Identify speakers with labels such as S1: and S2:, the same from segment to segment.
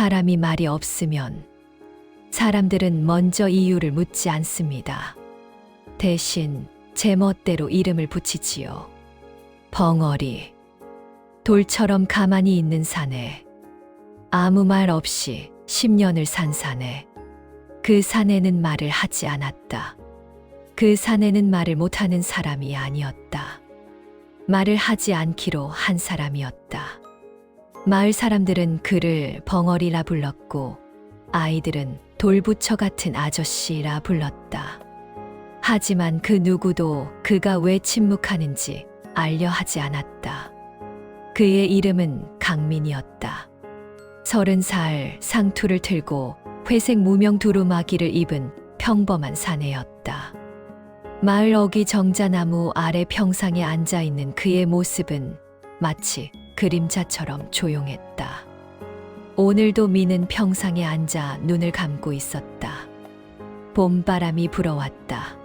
S1: 사람이 말이 없으면 사람들은 먼저 이유를 묻지 않습니다. 대신 제멋대로 이름을 붙이지요. 벙어리. 돌처럼 가만히 있는 사내. 아무 말 없이 10년을 산 사내. 그 사내는 말을 하지 않았다. 그 사내는 말을 못하는 사람이 아니었다. 말을 하지 않기로 한 사람이었다. 마을 사람들은 그를 벙어리라 불렀고 아이들은 돌부처 같은 아저씨라 불렀다. 하지만 그 누구도 그가 왜 침묵하는지 알려 하지 않았다. 그의 이름은 강민이었다. 30살 상투를 틀고 회색 무명 두루마기를 입은 평범한 사내였다. 마을 어귀 정자나무 아래 평상에 앉아있는 그의 모습은 마치 그림자처럼 조용했다. 오늘도 미는 평상에 앉아 눈을 감고 있었다. 봄바람이 불어왔다.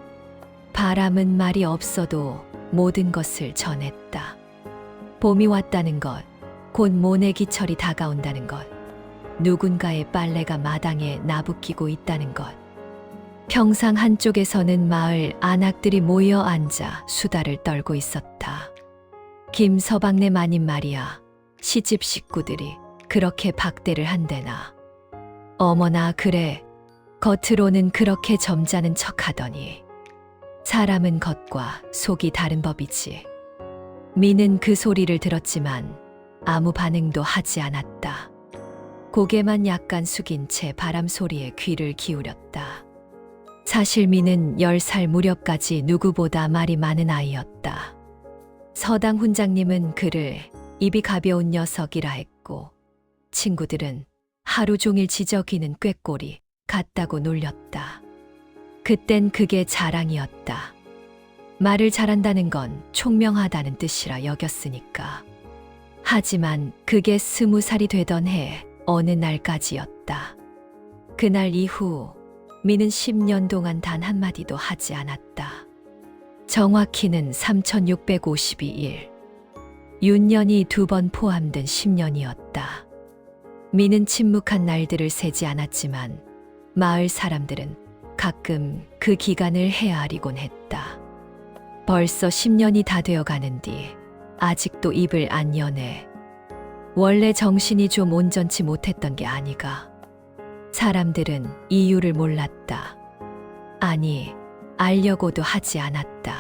S1: 바람은 말이 없어도 모든 것을 전했다. 봄이 왔다는 것, 곧 모내기철이 다가온다는 것, 누군가의 빨래가 마당에 나부끼고 있다는 것. 평상 한쪽에서는 마을 안악들이 모여 앉아 수다를 떨고 있었다. 김서방네 마님 말이야. 시집 식구들이 그렇게 박대를 한대나. 어머나 그래. 겉으로는 그렇게 점잖은 척하더니 사람은 겉과 속이 다른 법이지. 미는 그 소리를 들었지만 아무 반응도 하지 않았다. 고개만 약간 숙인 채 바람 소리에 귀를 기울였다. 사실 미는 10살 무렵까지 누구보다 말이 많은 아이였다. 서당 훈장님은 그를 입이 가벼운 녀석이라 했고 친구들은 하루 종일 지저귀는 꾀꼬리 같다고 놀렸다. 그땐 그게 자랑이었다. 말을 잘한다는 건 총명하다는 뜻이라 여겼으니까. 하지만 그게 20살이 되던 해 어느 날까지였다. 그날 이후 미는 10년 동안 단 한마디도 하지 않았다. 정확히는 3652일. 윤년이 2번 포함된 10년이었다. 미는 침묵한 날들을 세지 않았지만 마을 사람들은 가끔 그 기간을 헤아리곤 했다. 벌써 10년이 다 되어 가는 뒤 아직도 입을 안 여네. 원래 정신이 좀 온전치 못했던 게 아니가. 사람들은 이유를 몰랐다. 아니, 알려고도 하지 않았다.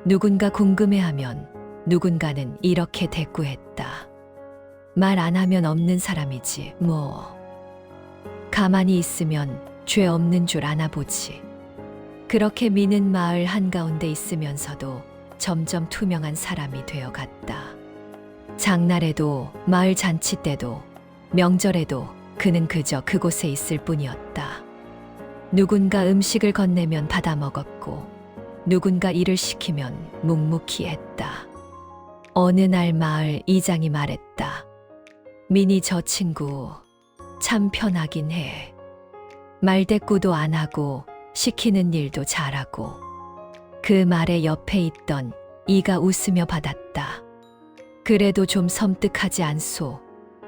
S1: 누군가 궁금해하면 누군가는 이렇게 대꾸했다. 말 안 하면 없는 사람이지 뭐. 가만히 있으면 죄 없는 줄 아나 보지. 그렇게 미는 마을 한가운데 있으면서도 점점 투명한 사람이 되어갔다. 장날에도 마을 잔치 때도 명절에도 그는 그저 그곳에 있을 뿐이었다. 누군가 음식을 건네면 받아 먹었고 누군가 일을 시키면 묵묵히 했다. 어느 날 마을 이장이 말했다. 민이 저 친구 참 편하긴 해. 말대꾸도 안 하고 시키는 일도 잘하고. 그 말에 옆에 있던 이가 웃으며 받았다. 그래도 좀 섬뜩하지 않소.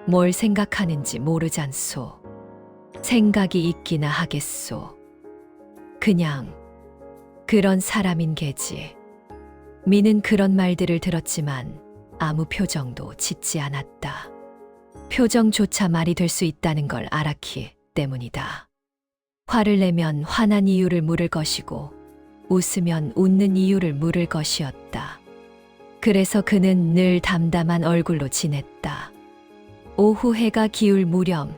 S1: 뭘 생각하는지 모르잖소. 생각이 있기나 하겠소. 그냥 그런 사람인 게지. 미는 그런 말들을 들었지만 아무 표정도 짓지 않았다. 표정조차 말이 될 수 있다는 걸 알았기 때문이다. 화를 내면 화난 이유를 물을 것이고 웃으면 웃는 이유를 물을 것이었다. 그래서 그는 늘 담담한 얼굴로 지냈다. 오후 해가 기울 무렵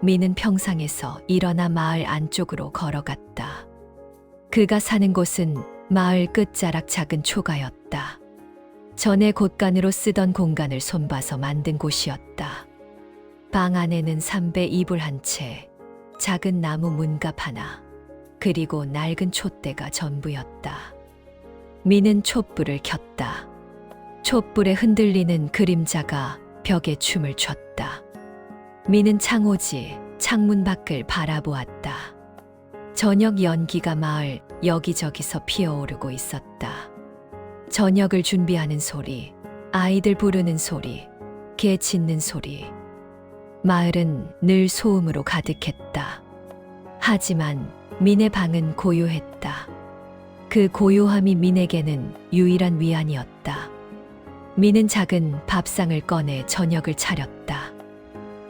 S1: 미는 평상에서 일어나 마을 안쪽으로 걸어갔다. 그가 사는 곳은 마을 끝자락 작은 초가였다. 전에 곳간으로 쓰던 공간을 손봐서 만든 곳이었다. 방 안에는 삼배 이불 한 채, 작은 나무 문갑 하나, 그리고 낡은 촛대가 전부였다. 미는 촛불을 켰다. 촛불에 흔들리는 그림자가 벽에 춤을 췄다. 미는 창호지 창문 밖을 바라보았다. 저녁 연기가 마을 여기저기서 피어오르고 있었다. 저녁을 준비하는 소리, 아이들 부르는 소리, 개 짖는 소리. 마을은 늘 소음으로 가득했다. 하지만 민의 방은 고요했다. 그 고요함이 민에게는 유일한 위안이었다. 민은 작은 밥상을 꺼내 저녁을 차렸다.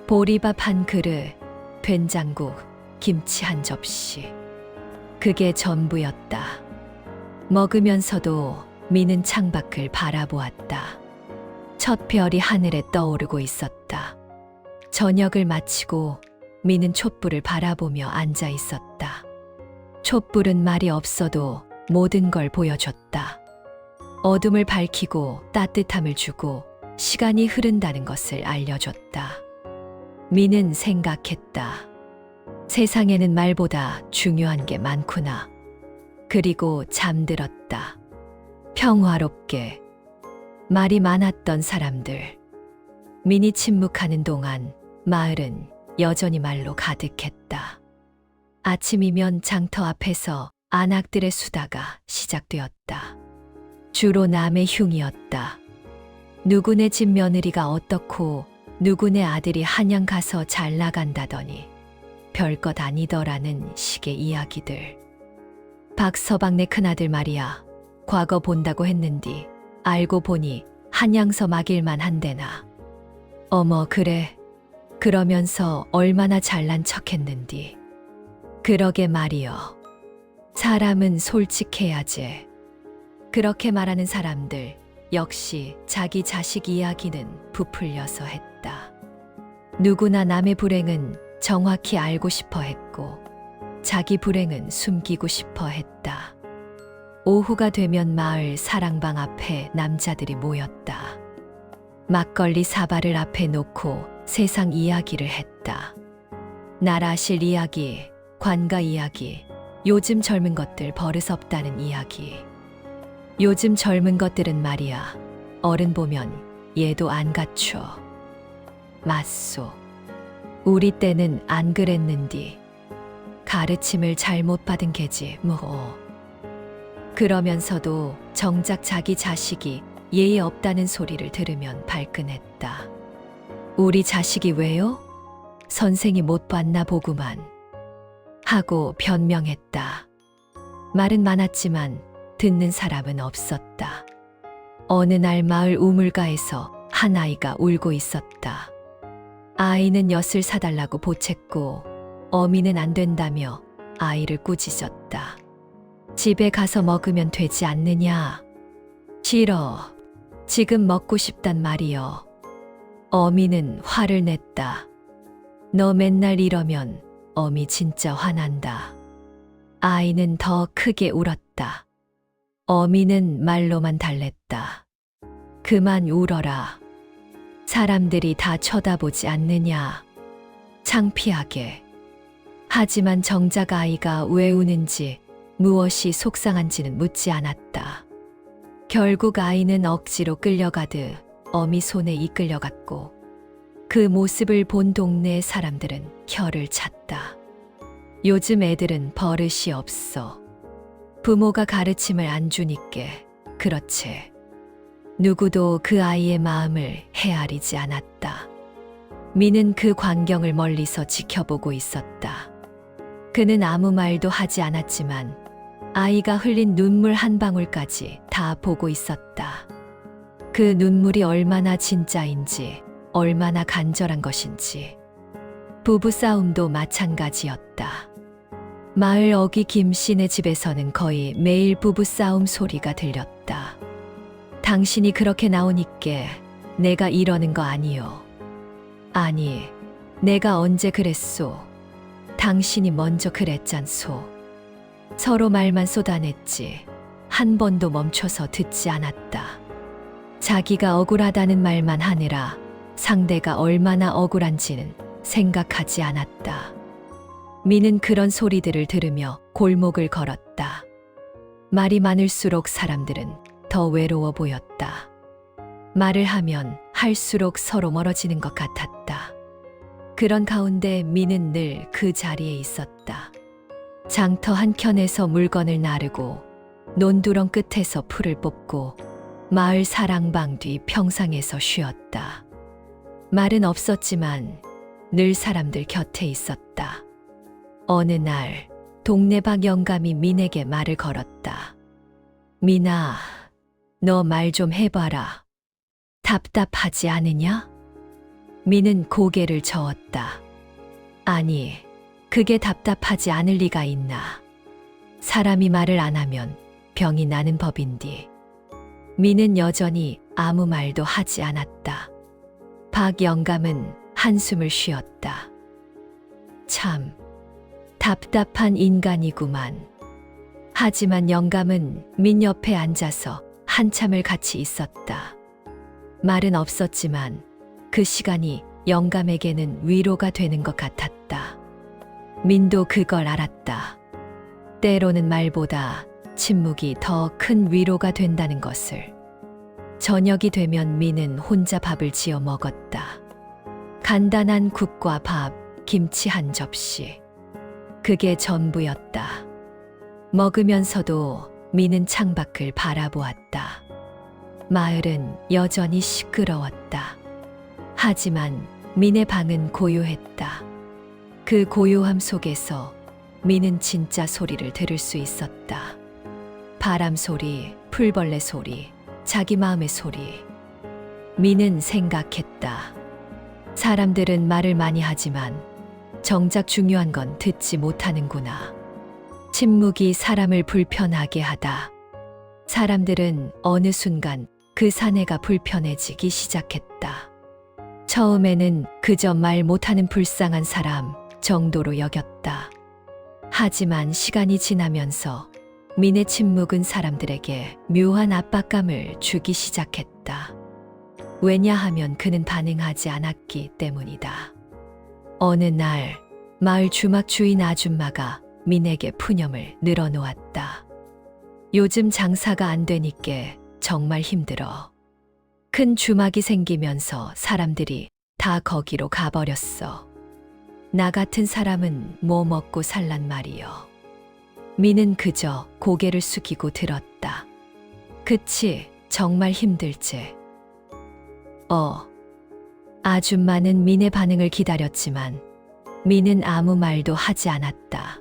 S1: 보리밥 한 그릇, 된장국, 김치 한 접시. 그게 전부였다. 먹으면서도 민은 창밖을 바라보았다. 첫 별이 하늘에 떠오르고 있었다. 저녁을 마치고 민은 촛불을 바라보며 앉아 있었다. 촛불은 말이 없어도 모든 걸 보여줬다. 어둠을 밝히고 따뜻함을 주고 시간이 흐른다는 것을 알려줬다. 민은 생각했다. 세상에는 말보다 중요한 게 많구나. 그리고 잠들었다. 평화롭게. 말이 많았던 사람들. 민이 침묵하는 동안 마을은 여전히 말로 가득했다. 아침이면 장터 앞에서 안악들의 수다가 시작되었다. 주로 남의 흉이었다. 누구네 집 며느리가 어떻고 누구네 아들이 한양 가서 잘 나간다더니 별것 아니더라는 식의 이야기들. 박서방네 큰아들 말이야. 과거 본다고 했는디 알고 보니 한양서 막일만 한대나. 어머 그래. 그러면서 얼마나 잘난 척했는디. 그러게 말이여. 사람은 솔직해야지. 그렇게 말하는 사람들 역시 자기 자식 이야기는 부풀려서 했다. 누구나 남의 불행은 정확히 알고 싶어 했고 자기 불행은 숨기고 싶어 했다. 오후가 되면 마을 사랑방 앞에 남자들이 모였다. 막걸리 사발을 앞에 놓고 세상 이야기를 했다. 나라실 이야기, 관가 이야기, 요즘 젊은 것들 버릇없다는 이야기. 요즘 젊은 것들은 말이야. 어른 보면 얘도 안 갖춰. 맞소. 우리 때는 안 그랬는디. 가르침을 잘못 받은 게지 뭐. 그러면서도 정작 자기 자식이 예의 없다는 소리를 들으면 발끈했다. 우리 자식이 왜요? 선생이 못 봤나 보구만. 하고 변명했다. 말은 많았지만 듣는 사람은 없었다. 어느 날 마을 우물가에서 한 아이가 울고 있었다. 아이는 엿을 사달라고 보챘고 어미는 안 된다며 아이를 꾸짖었다. 집에 가서 먹으면 되지 않느냐. 싫어. 지금 먹고 싶단 말이여. 어미는 화를 냈다. 너 맨날 이러면 어미 진짜 화난다. 아이는 더 크게 울었다. 어미는 말로만 달랬다. 그만 울어라. 사람들이 다 쳐다보지 않느냐. 창피하게. 하지만 정작 아이가 왜 우는지 무엇이 속상한지는 묻지 않았다. 결국 아이는 억지로 끌려가듯 어미 손에 이끌려갔고 그 모습을 본 동네 사람들은 혀를 찼다. 요즘 애들은 버릇이 없어. 부모가 가르침을 안 주니께 그렇지. 누구도 그 아이의 마음을 헤아리지 않았다. 민은 그 광경을 멀리서 지켜보고 있었다. 그는 아무 말도 하지 않았지만 아이가 흘린 눈물 한 방울까지 다 보고 있었다. 그 눈물이 얼마나 진짜인지, 얼마나 간절한 것인지. 부부싸움도 마찬가지였다. 마을 어귀 김씨네 집에서는 거의 매일 부부싸움 소리가 들렸다. 당신이 그렇게 나오니께 내가 이러는 거 아니요. 아니, 내가 언제 그랬소. 당신이 먼저 그랬잖소. 서로 말만 쏟아냈지 한 번도 멈춰서 듣지 않았다. 자기가 억울하다는 말만 하느라 상대가 얼마나 억울한지는 생각하지 않았다. 민은 그런 소리들을 들으며 골목을 걸었다. 말이 많을수록 사람들은 더 외로워 보였다. 말을 하면 할수록 서로 멀어지는 것 같았다. 그런 가운데 민은 늘 그 자리에 있었다. 장터 한켠에서 물건을 나르고 논두렁 끝에서 풀을 뽑고 마을 사랑방 뒤 평상에서 쉬었다. 말은 없었지만 늘 사람들 곁에 있었다. 어느 날 동네방 영감이 민에게 말을 걸었다. 민아, 너 말 좀 해봐라. 답답하지 않으냐? 민은 고개를 저었다. 아니, 그게 답답하지 않을 리가 있나. 사람이 말을 안 하면 병이 나는 법인디. 민은 여전히 아무 말도 하지 않았다. 박 영감은 한숨을 쉬었다. 참, 답답한 인간이구만. 하지만 영감은 민 옆에 앉아서 한참을 같이 있었다. 말은 없었지만 그 시간이 영감에게는 위로가 되는 것 같았다. 민도 그걸 알았다. 때로는 말보다 침묵이 더 큰 위로가 된다는 것을. 저녁이 되면 민은 혼자 밥을 지어 먹었다. 간단한 국과 밥, 김치 한 접시. 그게 전부였다. 먹으면서도 민은 창밖을 바라보았다. 마을은 여전히 시끄러웠다. 하지만 민의 방은 고요했다. 그 고요함 속에서 민은 진짜 소리를 들을 수 있었다. 바람 소리, 풀벌레 소리, 자기 마음의 소리. 민은 생각했다. 사람들은 말을 많이 하지만 정작 중요한 건 듣지 못하는구나. 침묵이 사람을 불편하게 하다. 사람들은 어느 순간 그 사내가 불편해지기 시작했다. 처음에는 그저 말 못하는 불쌍한 사람 정도로 여겼다. 하지만 시간이 지나면서 민의 침묵은 사람들에게 묘한 압박감을 주기 시작했다. 왜냐하면 그는 반응하지 않았기 때문이다. 어느 날 마을 주막 주인 아줌마가 민에게 푸념을 늘어놓았다. 요즘 장사가 안 되니께 정말 힘들어. 큰 주막이 생기면서 사람들이 다 거기로 가버렸어. 나 같은 사람은 뭐 먹고 살란 말이여. 민은 그저 고개를 숙이고 들었다. 그치, 정말 힘들지. 아줌마는 민의 반응을 기다렸지만 민은 아무 말도 하지 않았다.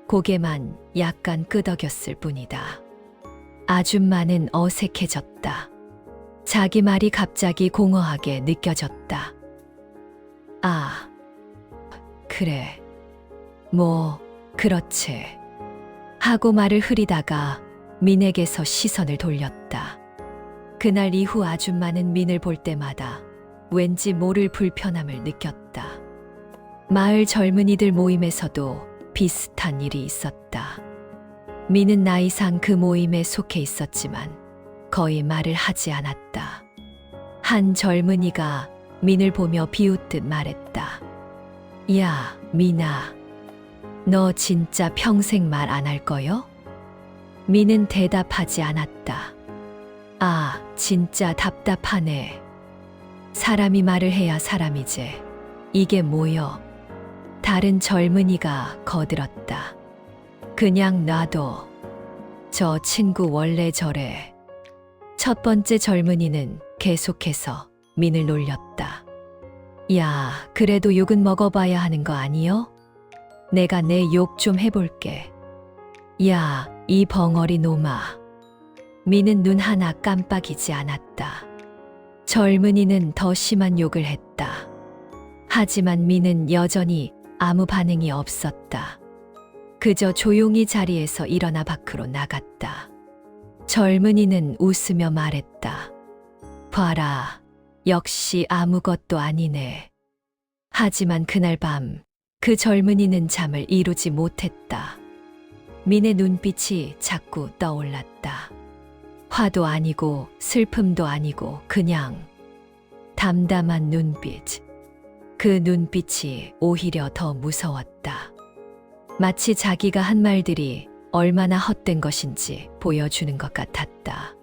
S1: 고개만 약간 끄덕였을 뿐이다. 아줌마는 어색해졌다. 자기 말이 갑자기 공허하게 느껴졌다. 아, 그래. 뭐, 그렇지. 하고 말을 흐리다가 민에게서 시선을 돌렸다. 그날 이후 아줌마는 민을 볼 때마다 왠지 모를 불편함을 느꼈다. 마을 젊은이들 모임에서도 비슷한 일이 있었다. 민은 나이상 그 모임에 속해 있었지만 거의 말을 하지 않았다. 한 젊은이가 민을 보며 비웃듯 말했다. 야, 민아, 너 진짜 평생 말 안 할 거요? 민은 대답하지 않았다. 아, 진짜 답답하네. 사람이 말을 해야 사람이지. 이게 뭐여? 다른 젊은이가 거들었다. 그냥 놔둬. 저 친구 원래 저래. 첫 번째 젊은이는 계속해서 민을 놀렸다. 야, 그래도 욕은 먹어봐야 하는 거 아니여? 내가 내 욕 좀 해볼게. 야, 이 벙어리 놈아. 민은 눈 하나 깜빡이지 않았다. 젊은이는 더 심한 욕을 했다. 하지만 민은 여전히 아무 반응이 없었다. 그저 조용히 자리에서 일어나 밖으로 나갔다. 젊은이는 웃으며 말했다. 봐라, 역시 아무것도 아니네. 하지만 그날 밤 그 젊은이는 잠을 이루지 못했다. 민의 눈빛이 자꾸 떠올랐다. 화도 아니고 슬픔도 아니고 그냥 담담한 눈빛. 그 눈빛이 오히려 더 무서웠다. 마치 자기가 한 말들이 얼마나 헛된 것인지 보여주는 것 같았다.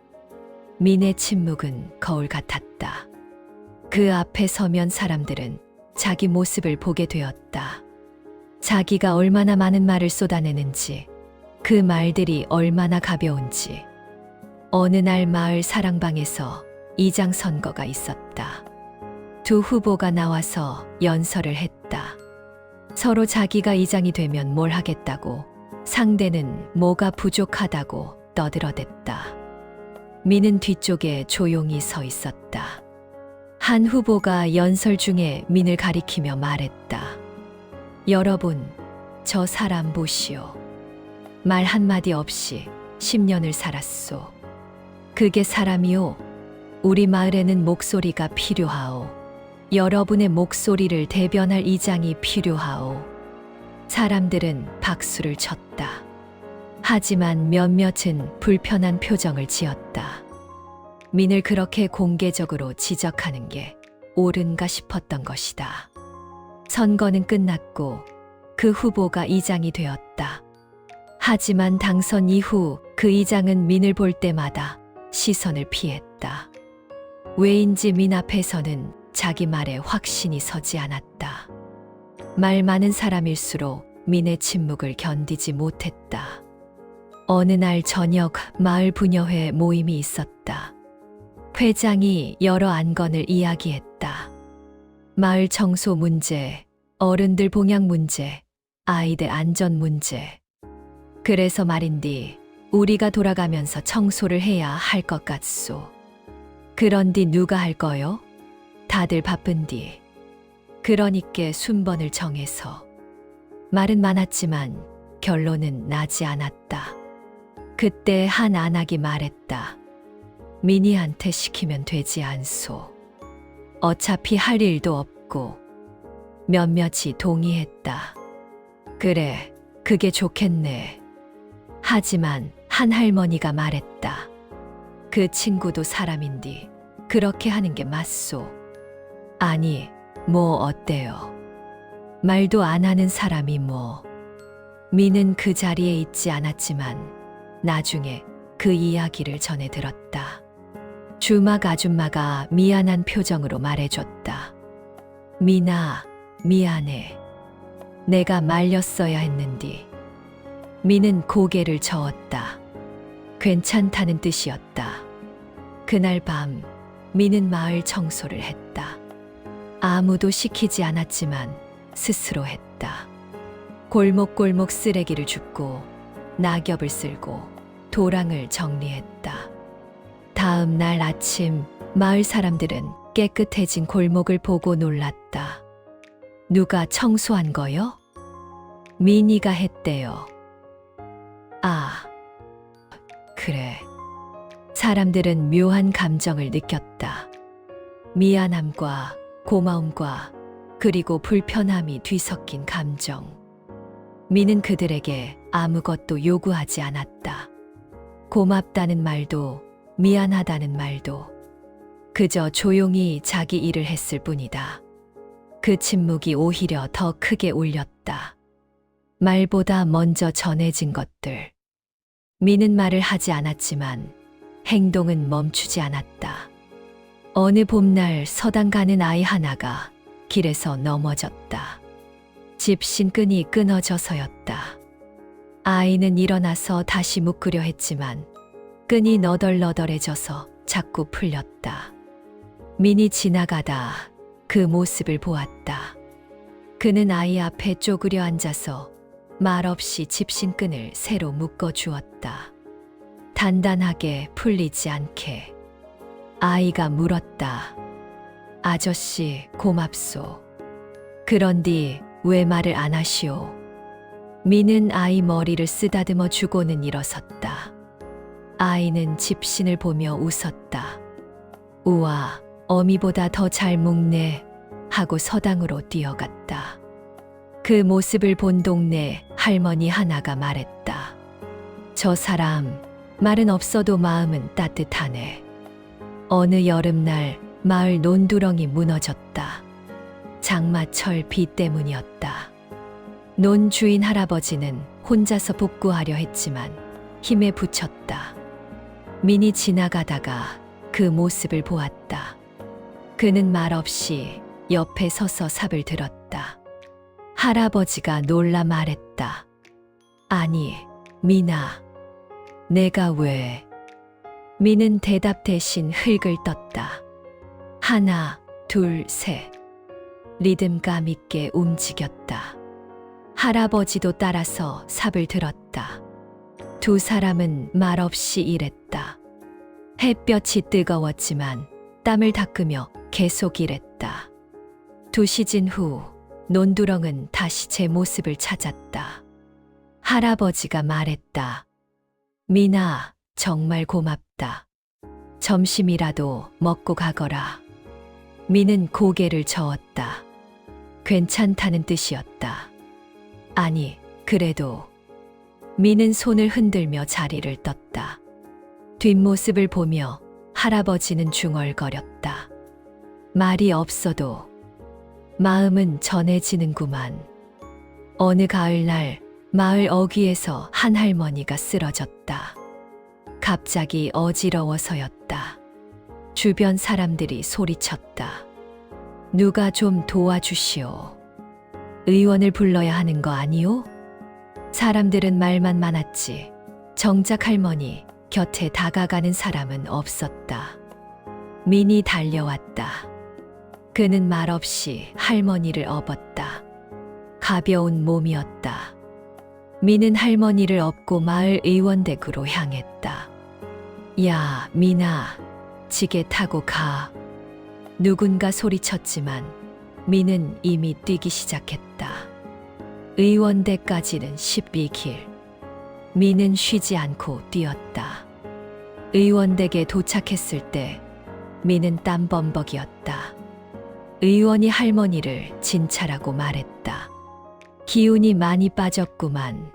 S1: 민의 침묵은 거울 같았다. 그 앞에 서면 사람들은 자기 모습을 보게 되었다. 자기가 얼마나 많은 말을 쏟아내는지, 그 말들이 얼마나 가벼운지. 어느 날 마을 사랑방에서 이장 선거가 있었다. 두 후보가 나와서 연설을 했다. 서로 자기가 이장이 되면 뭘 하겠다고, 상대는 뭐가 부족하다고 떠들어댔다. 민은 뒤쪽에 조용히 서 있었다. 한 후보가 연설 중에 민을 가리키며 말했다. 여러분, 저 사람 보시오. 말 한마디 없이 10년을 살았소. 그게 사람이오. 우리 마을에는 목소리가 필요하오. 여러분의 목소리를 대변할 이장이 필요하오. 사람들은 박수를 쳤다. 하지만 몇몇은 불편한 표정을 지었다. 민을 그렇게 공개적으로 지적하는 게 옳은가 싶었던 것이다. 선거는 끝났고 그 후보가 이장이 되었다. 하지만 당선 이후 그 이장은 민을 볼 때마다 시선을 피했다. 왜인지 민 앞에서는 자기 말에 확신이 서지 않았다. 말 많은 사람일수록 민의 침묵을 견디지 못했다. 어느 날 저녁 마을 부녀회 모임이 있었다. 회장이 여러 안건을 이야기했다. 마을 청소 문제, 어른들 봉양 문제, 아이들 안전 문제. 그래서 말인디 우리가 돌아가면서 청소를 해야 할 것 같소. 그런디 누가 할 거요? 다들 바쁜디. 그러니께 순번을 정해서. 말은 많았지만 결론은 나지 않았다. 그때 한 안악이 말했다. 민희한테 시키면 되지 않소. 어차피 할 일도 없고. 몇몇이 동의했다. 그래, 그게 좋겠네. 하지만 한 할머니가 말했다. 그 친구도 사람인디 그렇게 하는 게 맞소. 아니, 뭐 어때요? 말도 안 하는 사람이 뭐. 민은 그 자리에 있지 않았지만 나중에 그 이야기를 전해 들었다. 주막 아줌마가 미안한 표정으로 말해줬다. 민아, 미안해. 내가 말렸어야 했는디. 민은 고개를 저었다. 괜찮다는 뜻이었다. 그날 밤 민은 마을 청소를 했다. 아무도 시키지 않았지만 스스로 했다. 골목골목 쓰레기를 줍고 낙엽을 쓸고 도랑을 정리했다. 다음 날 아침 마을 사람들은 깨끗해진 골목을 보고 놀랐다. 누가 청소한 거요? 민이가 했대요. 아, 그래. 사람들은 묘한 감정을 느꼈다. 미안함과 고마움과 그리고 불편함이 뒤섞인 감정. 민은 그들에게 아무것도 요구하지 않았다. 고맙다는 말도 미안하다는 말도 그저 조용히 자기 일을 했을 뿐이다. 그 침묵이 오히려 더 크게 울렸다. 말보다 먼저 전해진 것들. 민은 말을 하지 않았지만 행동은 멈추지 않았다. 어느 봄날 서당 가는 아이 하나가 길에서 넘어졌다. 집신 끈이 끊어져서였다. 아이는 일어나서 다시 묶으려 했지만 끈이 너덜너덜해져서 자꾸 풀렸다. 민이 지나가다 그 모습을 보았다. 그는 아이 앞에 쪼그려 앉아서 말없이 집신끈을 새로 묶어 주었다. 단단하게 풀리지 않게. 아이가 물었다. 아저씨, 고맙소. 그런디 왜 말을 안 하시오? 민은 아이 머리를 쓰다듬어 주고는 일어섰다. 아이는 집신을 보며 웃었다. 우와, 어미보다 더 잘 묶네 하고 서당으로 뛰어갔다. 그 모습을 본 동네 할머니 하나가 말했다. 저 사람, 말은 없어도 마음은 따뜻하네. 어느 여름날 마을 논두렁이 무너졌다. 장마철 비 때문이었다. 논 주인 할아버지는 혼자서 복구하려 했지만 힘에 부쳤다. 민이 지나가다가 그 모습을 보았다. 그는 말없이 옆에 서서 삽을 들었다. 할아버지가 놀라 말했다. 아니, 민아, 내가 왜? 민은 대답 대신 흙을 떴다. 하나, 둘, 셋. 리듬감 있게 움직였다. 할아버지도 따라서 삽을 들었다. 두 사람은 말없이 일했다. 햇볕이 뜨거웠지만 땀을 닦으며 계속 일했다. 2시즌 후 논두렁은 다시 제 모습을 찾았다. 할아버지가 말했다. 미나, 정말 고맙다. 점심이라도 먹고 가거라. 미는 고개를 저었다. 괜찮다는 뜻이었다. 아니, 그래도. 미는 손을 흔들며 자리를 떴다. 뒷모습을 보며 할아버지는 중얼거렸다. 말이 없어도 마음은 전해지는구만. 어느 가을날 마을 어귀에서 한 할머니가 쓰러졌다. 갑자기 어지러워서였다. 주변 사람들이 소리쳤다. 누가 좀 도와주시오. 의원을 불러야 하는 거 아니오? 사람들은 말만 많았지. 정작 할머니 곁에 다가가는 사람은 없었다. 민이 달려왔다. 그는 말없이 할머니를 업었다. 가벼운 몸이었다. 민은 할머니를 업고 마을 의원댁으로 향했다. 야, 민아, 지게 타고 가. 누군가 소리쳤지만 민은 이미 뛰기 시작했다. 의원댁까지는 12길. 민은 쉬지 않고 뛰었다. 의원댁에 도착했을 때 민은 땀범벅이었다. 의원이 할머니를 진찰하고 말했다. 기운이 많이 빠졌구만.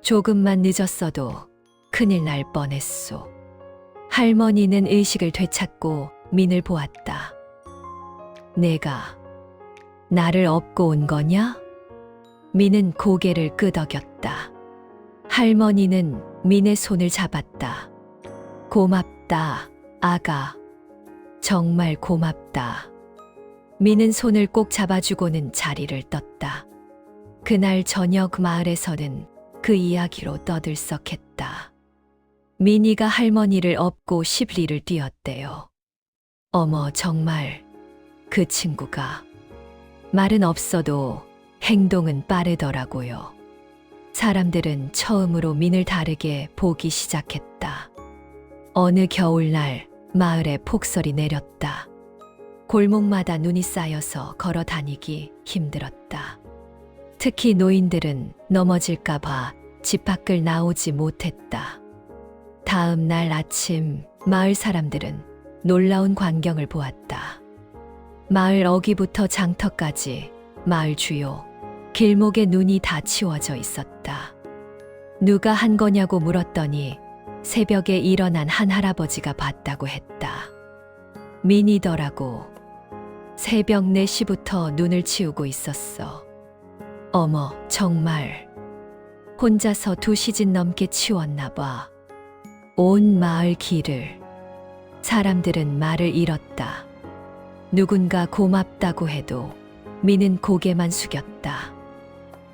S1: 조금만 늦었어도 큰일 날 뻔했소. 할머니는 의식을 되찾고 민을 보았다. 내가 나를 업고 온 거냐? 민은 고개를 끄덕였다. 할머니는 민의 손을 잡았다. 고맙다, 아가. 정말 고맙다. 민은 손을 꼭 잡아주고는 자리를 떴다. 그날 저녁 마을에서는 그 이야기로 떠들썩했다. 민이가 할머니를 업고 10리를 뛰었대요. 어머, 정말 그 친구가. 말은 없어도 행동은 빠르더라고요. 사람들은 처음으로 민을 다르게 보기 시작했다. 어느 겨울날 마을에 폭설이 내렸다. 골목마다 눈이 쌓여서 걸어 다니기 힘들었다. 특히 노인들은 넘어질까봐 집 밖을 나오지 못했다. 다음 날 아침 마을 사람들은 놀라운 광경을 보았다. 마을 어귀부터 장터까지 마을 주요 길목에 눈이 다 치워져 있었다. 누가 한 거냐고 물었더니 새벽에 일어난 한 할아버지가 봤다고 했다. 민이더라고. 새벽 4시부터 눈을 치우고 있었어. 어머, 정말. 혼자서 2시즌 넘게 치웠나 봐. 온 마을 길을. 사람들은 말을 잃었다. 누군가 고맙다고 해도 민은 고개만 숙였다.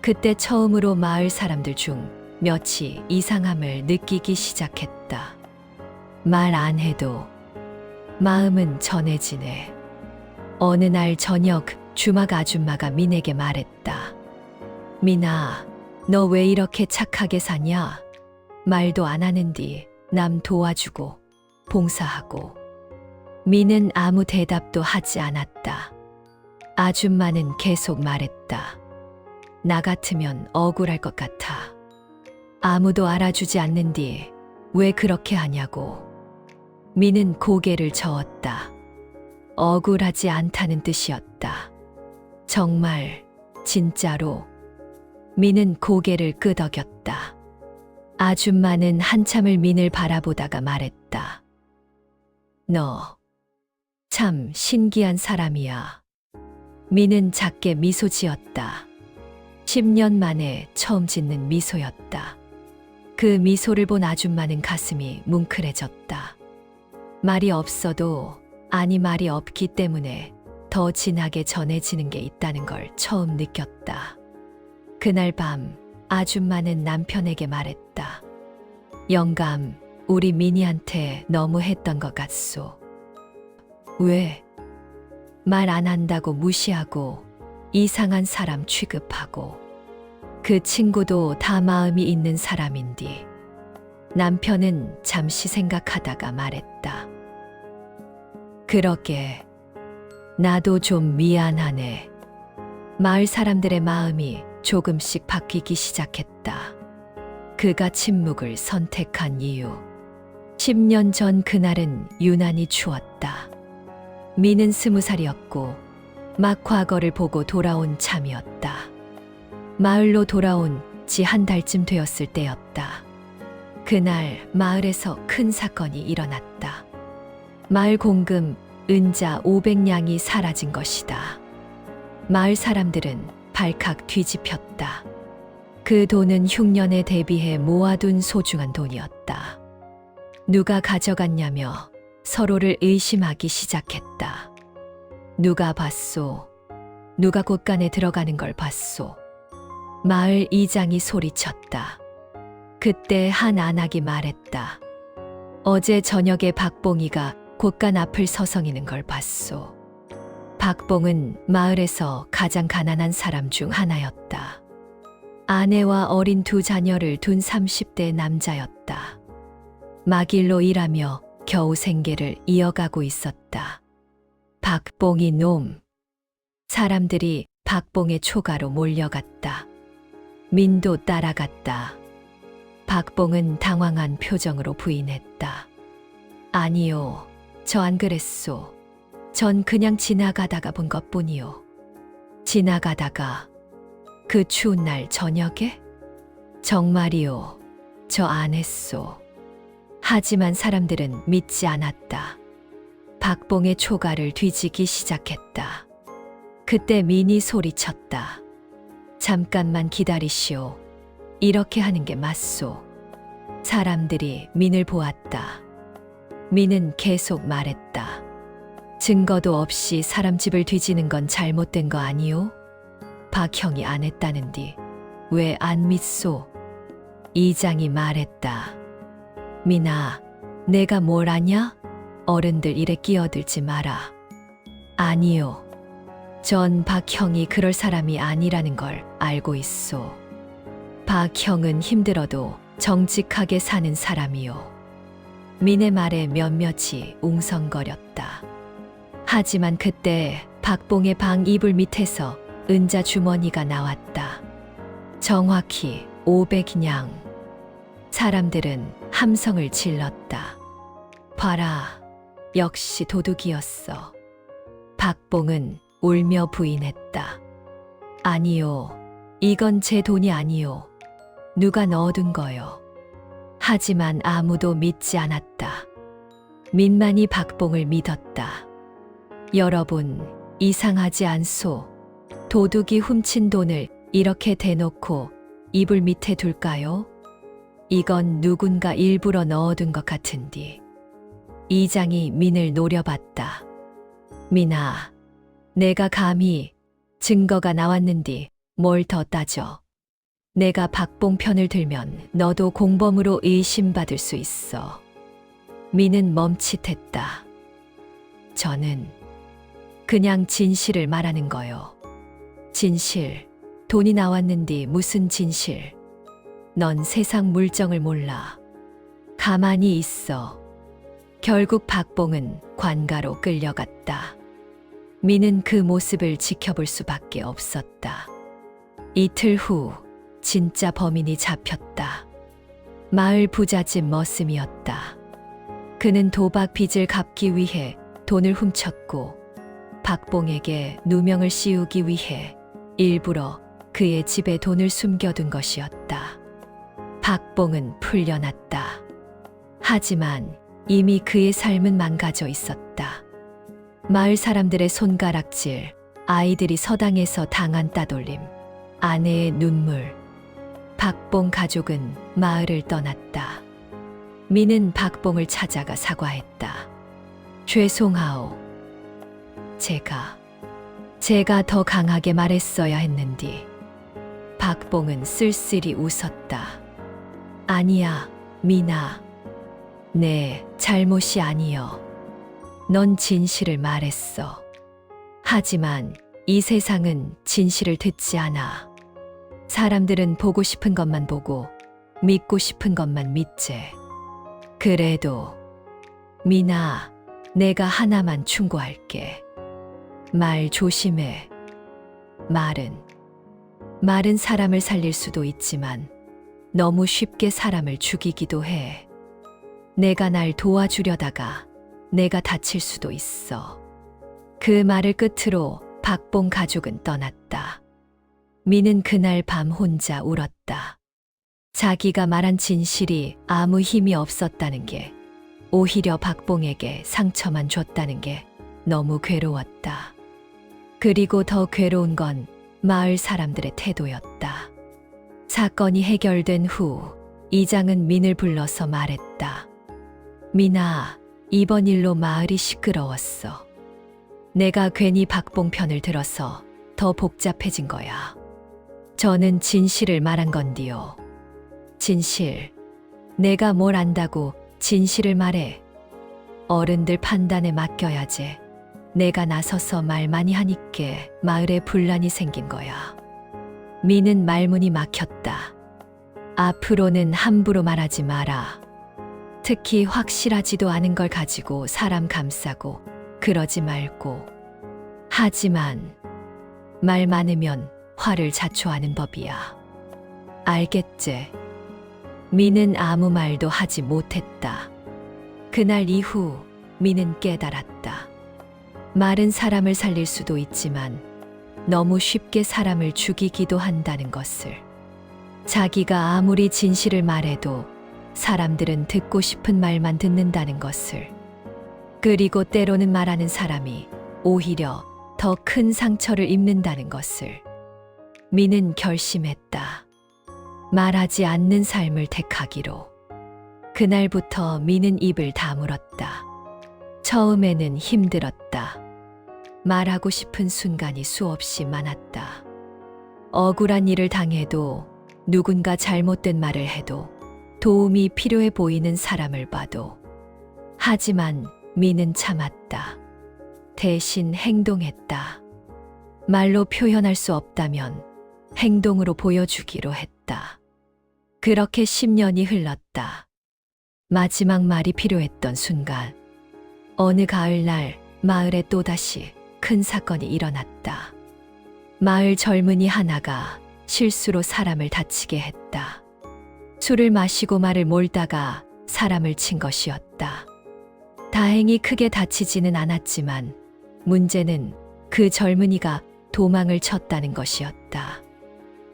S1: 그때 처음으로 마을 사람들 중 몇이 이상함을 느끼기 시작했다. 말 안 해도 마음은 전해지네. 어느 날 저녁 주막 아줌마가 민에게 말했다. 민아, 너 왜 이렇게 착하게 사냐? 말도 안 하는디 남 도와주고 봉사하고. 민은 아무 대답도 하지 않았다. 아줌마는 계속 말했다. 나 같으면 억울할 것 같아. 아무도 알아주지 않는디 왜 그렇게 하냐고. 민은 고개를 저었다. 억울하지 않다는 뜻이었다. 정말, 진짜로. 민은 고개를 끄덕였다. 아줌마는 한참을 민을 바라보다가 말했다. 너 참 신기한 사람이야. 민은 작게 미소 지었다. 10년 만에 처음 짓는 미소였다. 그 미소를 본 아줌마는 가슴이 뭉클해졌다. 말이 없어도, 아니 말이 없기 때문에 더 진하게 전해지는 게 있다는 걸 처음 느꼈다. 그날 밤 아줌마는 남편에게 말했다. 영감, 우리 민이한테 너무 했던 것 같소. 왜? 말 안 한다고 무시하고 이상한 사람 취급하고 그 친구도 다 마음이 있는 사람인디. 남편은 잠시 생각하다가 말했다. 그러게 나도 좀 미안하네. 마을 사람들의 마음이 조금씩 바뀌기 시작했다. 그가 침묵을 선택한 이유. 10년 전 그날은 유난히 추웠다. 미는 20살이었고 막 과거를 보고 돌아온 참이었다. 마을로 돌아온 지 한 달쯤 되었을 때였다. 그날 마을에서 큰 사건이 일어났다. 마을 공금 은자 500냥이 사라진 것이다. 마을 사람들은 발칵 뒤집혔다. 그 돈은 흉년에 대비해 모아둔 소중한 돈이었다. 누가 가져갔냐며 서로를 의심하기 시작했다. 누가 봤소? 누가 곳간에 들어가는 걸 봤소? 마을 이장이 소리쳤다. 그때 한 안악이 말했다. 어제 저녁에 박봉이가 곳간 앞을 서성이는 걸 봤소. 박봉은 마을에서 가장 가난한 사람 중 하나였다. 아내와 어린 두 자녀를 둔 30대 남자였다. 막일로 일하며 겨우 생계를 이어가고 있었다. 박봉이 놈. 사람들이 박봉의 초가로 몰려갔다. 민도 따라갔다. 박봉은 당황한 표정으로 부인했다. 아니요, 저 안 그랬소. 전 그냥 지나가다가 본 것뿐이요. 지나가다가 그 추운 날 저녁에? 정말이요, 저 안 했소. 하지만 사람들은 믿지 않았다. 박봉의 초가를 뒤지기 시작했다. 그때 민이 소리쳤다. 잠깐만 기다리시오. 이렇게 하는 게 맞소. 사람들이 민을 보았다. 민은 계속 말했다. 증거도 없이 사람 집을 뒤지는 건 잘못된 거 아니오? 박 형이 안 했다는디 왜 안 믿소? 이장이 말했다. 민아, 내가 뭘 아냐? 어른들 일에 끼어들지 마라. 아니요. 전 박 형이 그럴 사람이 아니라는 걸 알고 있소. 박 형은 힘들어도 정직하게 사는 사람이요. 민의 말에 몇몇이 웅성거렸다. 하지만 그때 박봉의 방 이불 밑에서 은자 주머니가 나왔다. 정확히 500냥. 사람들은 함성을 질렀다. 봐라, 역시 도둑이었어. 박봉은 울며 부인했다. 아니요, 이건 제 돈이 아니요. 누가 넣어둔 거요. 하지만 아무도 믿지 않았다. 민만이 박봉을 믿었다. 여러분, 이상하지 않소? 도둑이 훔친 돈을 이렇게 대놓고 이불 밑에 둘까요? 이건 누군가 일부러 넣어둔 것 같은디. 이장이 민을 노려봤다. 민아, 내가 감히 증거가 나왔는디 뭘 더 따져. 내가 박봉 편을 들면 너도 공범으로 의심받을 수 있어. 민은 멈칫했다. 저는 그냥 진실을 말하는 거요. 진실, 돈이 나왔는디 무슨 진실. 넌 세상 물정을 몰라. 가만히 있어. 결국 박봉은 관가로 끌려갔다. 민은 그 모습을 지켜볼 수밖에 없었다. 이틀 후 진짜 범인이 잡혔다. 마을 부잣집 머슴이었다. 그는 도박 빚을 갚기 위해 돈을 훔쳤고 박봉에게 누명을 씌우기 위해 일부러 그의 집에 돈을 숨겨둔 것이었다. 박봉은 풀려났다. 하지만 이미 그의 삶은 망가져 있었다. 마을 사람들의 손가락질, 아이들이 서당에서 당한 따돌림, 아내의 눈물. 박봉 가족은 마을을 떠났다. 민은 박봉을 찾아가 사과했다. 죄송하오. 제가 더 강하게 말했어야 했는디. 박봉은 쓸쓸히 웃었다. 아니야, 민아. 내 잘못이 아니여. 넌 진실을 말했어. 하지만 이 세상은 진실을 듣지 않아. 사람들은 보고 싶은 것만 보고 믿고 싶은 것만 믿지. 그래도 미나, 내가 하나만 충고할게. 말 조심해. 말은 사람을 살릴 수도 있지만 너무 쉽게 사람을 죽이기도 해. 내가 날 도와주려다가 내가 다칠 수도 있어. 그 말을 끝으로 박봉 가족은 떠났다. 미는 그날 밤 혼자 울었다. 자기가 말한 진실이 아무 힘이 없었다는 게, 오히려 박봉에게 상처만 줬다는 게 너무 괴로웠다. 그리고 더 괴로운 건 마을 사람들의 태도였다. 사건이 해결된 후 이장은 민을 불러서 말했다. 민아, 이번 일로 마을이 시끄러웠어. 내가 괜히 박봉 편을 들어서 더 복잡해진 거야. 저는 진실을 말한 건디요. 진실. 내가 뭘 안다고 진실을 말해. 어른들 판단에 맡겨야지. 내가 나서서 말 많이 하니께 마을에 분란이 생긴 거야. 미는 말문이 막혔다. 앞으로는 함부로 말하지 마라. 특히 확실하지도 않은 걸 가지고 사람 감싸고 그러지 말고. 하지만 말 많으면 화를 자초하는 법이야. 알겠지? 미는 아무 말도 하지 못했다. 그날 이후 미는 깨달았다. 말은 사람을 살릴 수도 있지만 너무 쉽게 사람을 죽이기도 한다는 것을. 자기가 아무리 진실을 말해도 사람들은 듣고 싶은 말만 듣는다는 것을. 그리고 때로는 말하는 사람이 오히려 더 큰 상처를 입는다는 것을. 미는 결심했다. 말하지 않는 삶을 택하기로. 그날부터 미는 입을 다물었다. 처음에는 힘들었다. 말하고 싶은 순간이 수없이 많았다. 억울한 일을 당해도, 누군가 잘못된 말을 해도, 도움이 필요해 보이는 사람을 봐도. 하지만 미는 참았다. 대신 행동했다. 말로 표현할 수 없다면 행동으로 보여주기로 했다. 그렇게 10년이 흘렀다. 마지막 말이 필요했던 순간, 어느 가을날 마을에 또다시 큰 사건이 일어났다. 마을 젊은이 하나가 실수로 사람을 다치게 했다. 술을 마시고 말을 몰다가 사람을 친 것이었다. 다행히 크게 다치지는 않았지만 문제는 그 젊은이가 도망을 쳤다는 것이었다.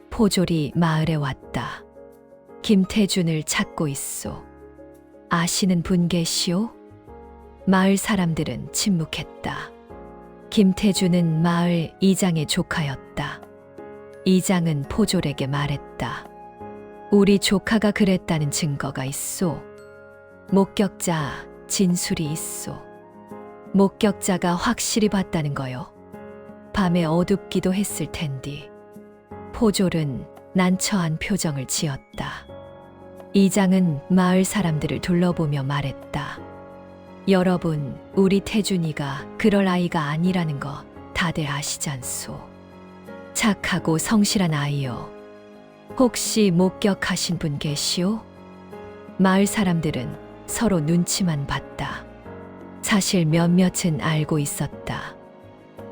S1: 포졸이 마을에 왔다. 김태준을 찾고 있소. 아시는 분 계시오? 마을 사람들은 침묵했다. 김태준은 마을 이장의 조카였다. 이장은 포졸에게 말했다. 우리 조카가 그랬다는 증거가 있소. 목격자 진술이 있소. 목격자가 확실히 봤다는 거요. 밤에 어둡기도 했을 텐디. 포졸은 난처한 표정을 지었다. 이장은 마을 사람들을 둘러보며 말했다. 여러분, 우리 태준이가 그럴 아이가 아니라는 거 다들 아시잖소. 착하고 성실한 아이요. 혹시 목격하신 분 계시오? 마을 사람들은 서로 눈치만 봤다. 사실 몇몇은 알고 있었다.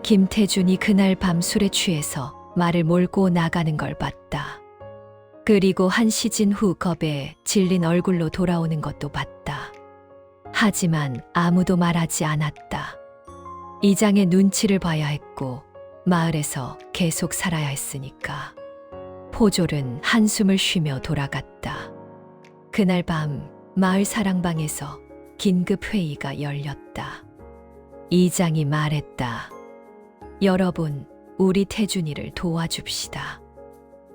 S1: 김태준이 그날 밤 술에 취해서 말을 몰고 나가는 걸 봤다. 그리고 한 시즌 후 겁에 질린 얼굴로 돌아오는 것도 봤다. 하지만 아무도 말하지 않았다. 이장의 눈치를 봐야 했고 마을에서 계속 살아야 했으니까. 포졸은 한숨을 쉬며 돌아갔다. 그날 밤 마을 사랑방에서 긴급 회의가 열렸다. 이장이 말했다. 여러분, 우리 태준이를 도와줍시다.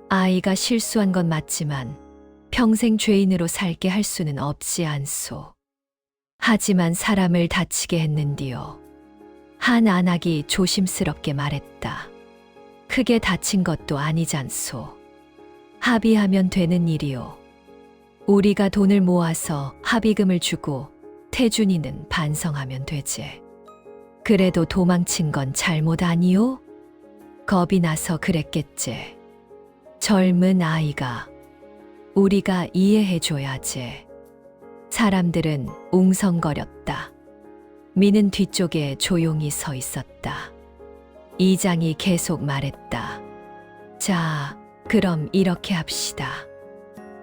S1: 아이가 실수한 건 맞지만 평생 죄인으로 살게 할 수는 없지 않소. 하지만 사람을 다치게 했는디요. 한 안악이 조심스럽게 말했다. 크게 다친 것도 아니잖소. 합의하면 되는 일이요. 우리가 돈을 모아서 합의금을 주고 태준이는 반성하면 되지. 그래도 도망친 건 잘못 아니요? 겁이 나서 그랬겠지. 젊은 아이가. 우리가 이해해줘야지. 사람들은 웅성거렸다. 미는 뒤쪽에 조용히 서 있었다. 이장이 계속 말했다. 자, 그럼 이렇게 합시다.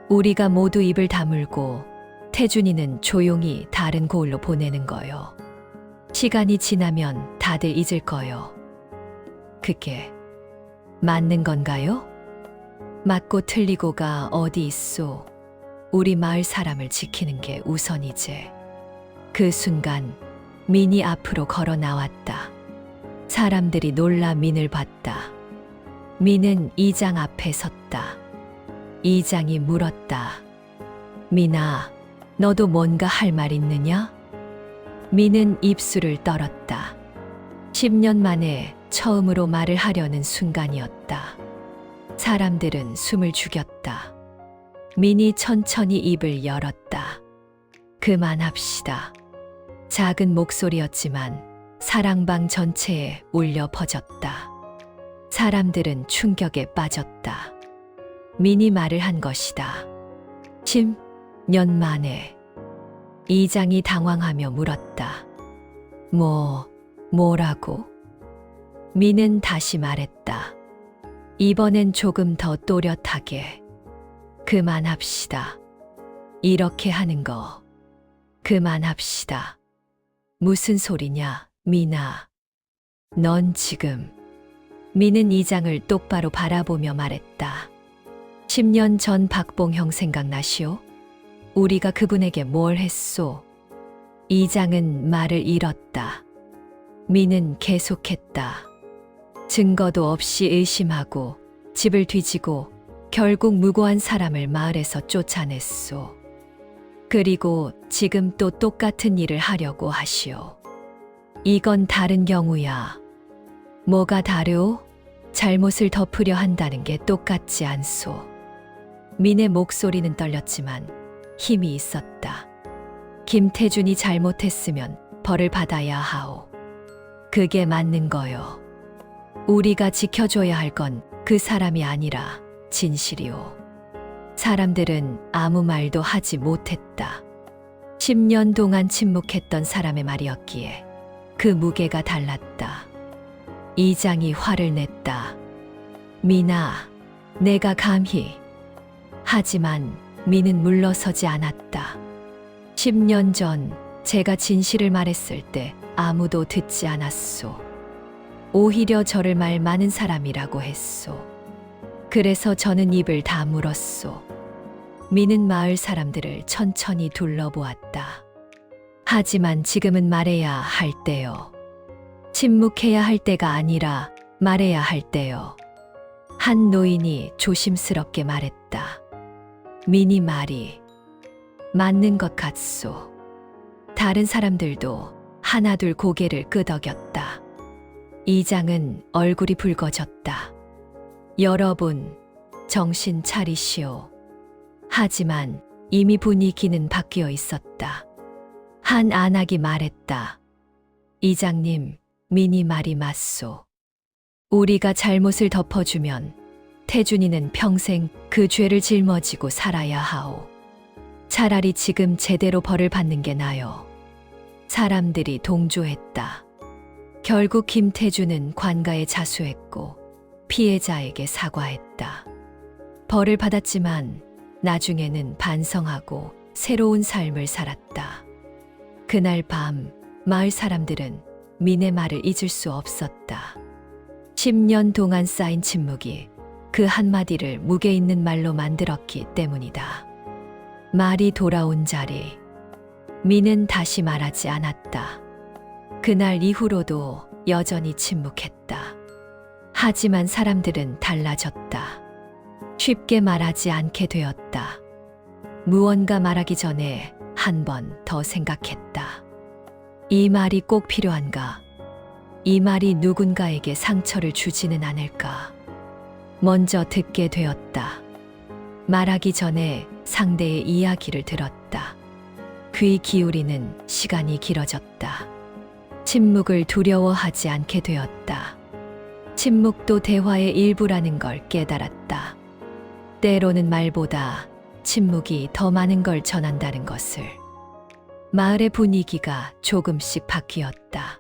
S1: 우리가 모두 입을 다물고 태준이는 조용히 다른 고을로 보내는 거요. 시간이 지나면 다들 잊을 거요. 그게 맞는 건가요? 맞고 틀리고가 어디 있소. 우리 마을 사람을 지키는 게 우선이지. 그 순간 민이 앞으로 걸어 나왔다. 사람들이 놀라 민을 봤다. 민은 이장 앞에 섰다. 이장이 물었다. 민아, 너도 뭔가 할 말 있느냐? 민은 입술을 떨었다. 10년 만에 처음으로 말을 하려는 순간이었다. 사람들은 숨을 죽였다. 민이 천천히 입을 열었다. 그만합시다. 작은 목소리였지만 사랑방 전체에 울려 퍼졌다. 사람들은 충격에 빠졌다. 민이 말을 한 것이다. 10년 만에. 이장이 당황하며 물었다. 뭐라고? 민은 다시 말했다. 이번엔 조금 더 또렷하게. 그만합시다. 이렇게 하는 거. 그만합시다. 무슨 소리냐, 민아. 넌 지금. 민은 이장을 똑바로 바라보며 말했다. 10년 전 박봉형 생각나시오? 우리가 그분에게 뭘 했소? 이장은 말을 잃었다. 민은 계속했다. 증거도 없이 의심하고 집을 뒤지고 결국 무고한 사람을 마을에서 쫓아냈소. 그리고 지금 또 똑같은 일을 하려고 하시오. 이건 다른 경우야. 뭐가 다르오? 잘못을 덮으려 한다는 게 똑같지 않소. 민의 목소리는 떨렸지만 힘이 있었다. 김태준이 잘못했으면 벌을 받아야 하오. 그게 맞는 거요. 우리가 지켜줘야 할 건 그 사람이 아니라 진실이오. 사람들은 아무 말도 하지 못했다. 10년 동안 침묵했던 사람의 말이었기에 그 무게가 달랐다. 이장이 화를 냈다. 민아, 내가 감히. 하지만 민은 물러서지 않았다. 10년 전 제가 진실을 말했을 때 아무도 듣지 않았소. 오히려 저를 말 많은 사람이라고 했소. 그래서 저는 입을 다물었소. 민은 마을 사람들을 천천히 둘러보았다. 하지만 지금은 말해야 할 때요. 침묵해야 할 때가 아니라 말해야 할 때요. 한 노인이 조심스럽게 말했다. 민이 말이 맞는 것 같소. 다른 사람들도 하나둘 고개를 끄덕였다. 이장은 얼굴이 붉어졌다. 여러분, 정신 차리시오. 하지만 이미 분위기는 바뀌어 있었다. 한 안악이 말했다. 이장님, 민이 말이 맞소. 우리가 잘못을 덮어주면 태준이는 평생 그 죄를 짊어지고 살아야 하오. 차라리 지금 제대로 벌을 받는 게 나요. 사람들이 동조했다. 결국 김태준은 관가에 자수했고 피해자에게 사과했다. 벌을 받았지만 나중에는 반성하고 새로운 삶을 살았다. 그날 밤 마을 사람들은 민의 말을 잊을 수 없었다. 10년 동안 쌓인 침묵이 그 한마디를 무게 있는 말로 만들었기 때문이다. 말이 돌아온 자리. 민은 다시 말하지 않았다. 그날 이후로도 여전히 침묵했다. 하지만 사람들은 달라졌다. 쉽게 말하지 않게 되었다. 무언가 말하기 전에 한 번 더 생각했다. 이 말이 꼭 필요한가? 이 말이 누군가에게 상처를 주지는 않을까? 먼저 듣게 되었다. 말하기 전에 상대의 이야기를 들었다. 귀 기울이는 시간이 길어졌다. 침묵을 두려워하지 않게 되었다. 침묵도 대화의 일부라는 걸 깨달았다. 때로는 말보다 침묵이 더 많은 걸 전한다는 것을. 마을의 분위기가 조금씩 바뀌었다.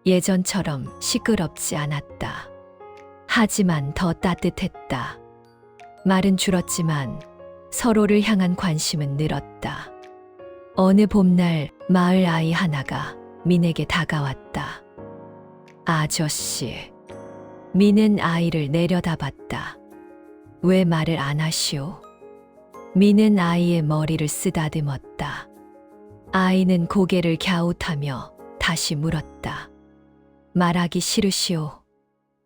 S1: 예전처럼 시끄럽지 않았다. 하지만 더 따뜻했다. 말은 줄었지만 서로를 향한 관심은 늘었다. 어느 봄날 마을 아이 하나가 민에게 다가왔다. 아저씨. 민은 아이를 내려다봤다. 왜 말을 안 하시오? 민은 아이의 머리를 쓰다듬었다. 아이는 고개를 갸웃하며 다시 물었다. 말하기 싫으시오?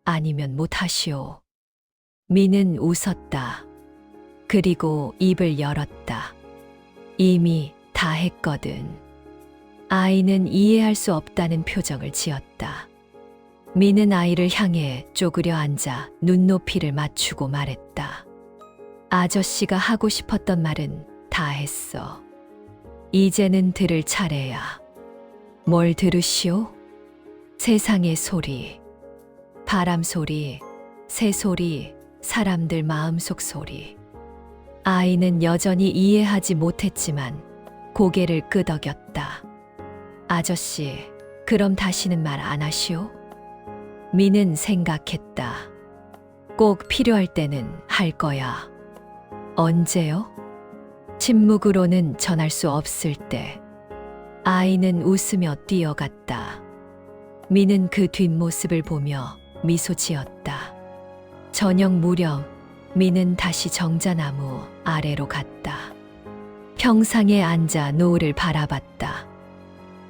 S1: 아니면 못하시오? 민은 웃었다. 그리고 입을 열었다. 이미 다 했거든. 아이는 이해할 수 없다는 표정을 지었다. 민은 아이를 향해 쪼그려 앉아 눈높이를 맞추고 말했다. 아저씨가 하고 싶었던 말은 다 했어. 이제는 들을 차례야. 뭘 들으시오? 세상의 소리, 바람 소리, 새 소리, 사람들 마음속 소리. 아이는 여전히 이해하지 못했지만 고개를 끄덕였다. 아저씨, 그럼 다시는 말 안 하시오? 민은 생각했다. 꼭 필요할 때는 할 거야. 언제요? 침묵으로는 전할 수 없을 때. 아이는 웃으며 뛰어갔다. 민은 그 뒷모습을 보며 미소 지었다. 저녁 무렵 민은 다시 정자나무 아래로 갔다. 평상에 앉아 노을을 바라봤다.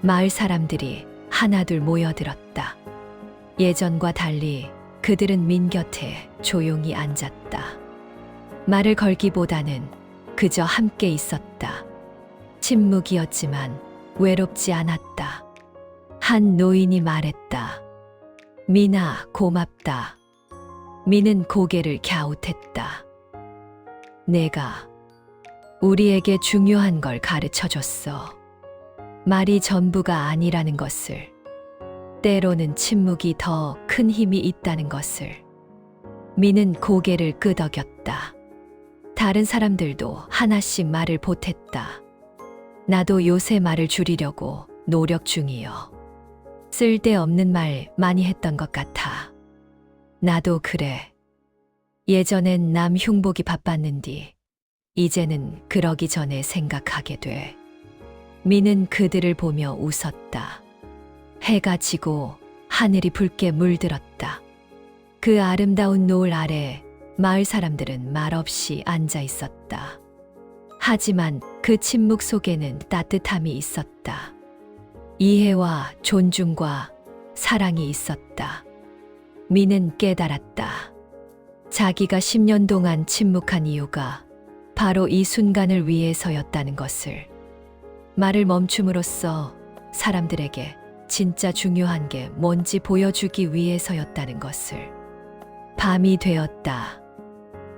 S1: 마을 사람들이 하나둘 모여들었다. 예전과 달리 그들은 민 곁에 조용히 앉았다. 말을 걸기보다는 그저 함께 있었다. 침묵이었지만 외롭지 않았다. 한 노인이 말했다. 민아, 고맙다. 민은 고개를 갸웃했다. 내가 우리에게 중요한 걸 가르쳐 줬어. 말이 전부가 아니라는 것을. 때로는 침묵이 더 큰 힘이 있다는 것을. 민은 고개를 끄덕였다. 다른 사람들도 하나씩 말을 보탰다. 나도 요새 말을 줄이려고 노력 중이요. 쓸데없는 말 많이 했던 것 같아. 나도 그래. 예전엔 남 흉보기 바빴는디 이제는 그러기 전에 생각하게 돼. 민은 그들을 보며 웃었다. 해가 지고 하늘이 붉게 물들었다. 그 아름다운 노을 아래 마을 사람들은 말없이 앉아 있었다. 하지만 그 침묵 속에는 따뜻함이 있었다. 이해와 존중과 사랑이 있었다. 민은 깨달았다. 자기가 10년 동안 침묵한 이유가 바로 이 순간을 위해서였다는 것을. 말을 멈춤으로써 사람들에게 진짜 중요한 게 뭔지 보여주기 위해서였다는 것을. 밤이 되었다.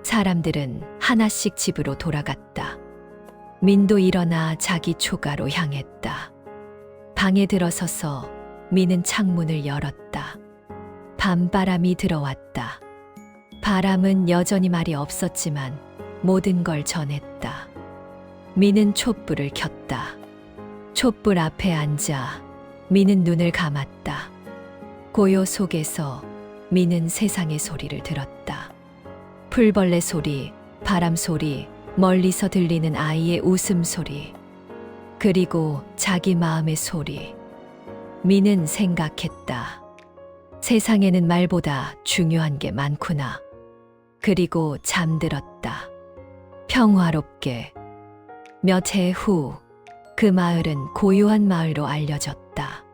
S1: 사람들은 하나씩 집으로 돌아갔다. 민도 일어나 자기 초가로 향했다. 방에 들어서서 민은 창문을 열었다. 밤바람이 들어왔다. 바람은 여전히 말이 없었지만 모든 걸 전했다. 민은 촛불을 켰다. 촛불 앞에 앉아 민은 눈을 감았다. 고요 속에서 민은 세상의 소리를 들었다. 풀벌레 소리, 바람 소리, 멀리서 들리는 아이의 웃음소리, 그리고 자기 마음의 소리. 민은 생각했다. 세상에는 말보다 중요한 게 많구나. 그리고 잠들었다. 평화롭게. 몇 해 후, 그 마을은 고요한 마을로 알려졌다.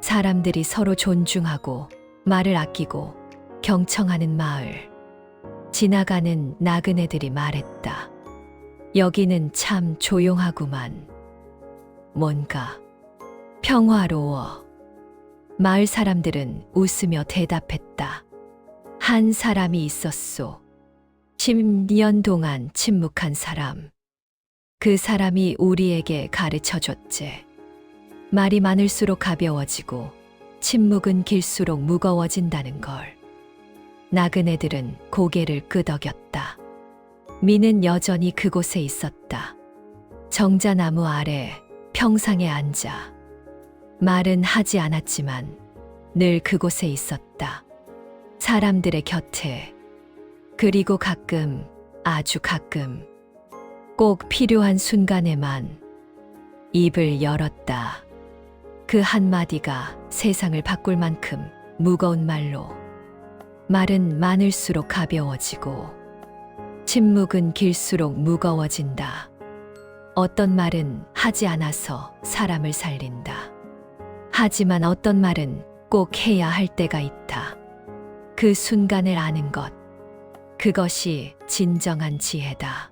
S1: 사람들이 서로 존중하고 말을 아끼고 경청하는 마을. 지나가는 나그네들이 말했다. 여기는 참 조용하구만. 뭔가 평화로워. 마을 사람들은 웃으며 대답했다. 한 사람이 있었소. 10년 동안 침묵한 사람. 그 사람이 우리에게 가르쳐 줬지. 말이 많을수록 가벼워지고 침묵은 길수록 무거워진다는 걸. 나그네들은 고개를 끄덕였다. 미는 여전히 그곳에 있었다. 정자나무 아래 평상에 앉아. 말은 하지 않았지만 늘 그곳에 있었다. 사람들의 곁에. 그리고 가끔, 아주 가끔, 꼭 필요한 순간에만 입을 열었다. 그 한마디가 세상을 바꿀 만큼 무거운 말로. 말은 많을수록 가벼워지고 침묵은 길수록 무거워진다. 어떤 말은 하지 않아서 사람을 살린다. 하지만 어떤 말은 꼭 해야 할 때가 있다. 그 순간을 아는 것. 그것이 진정한 지혜다.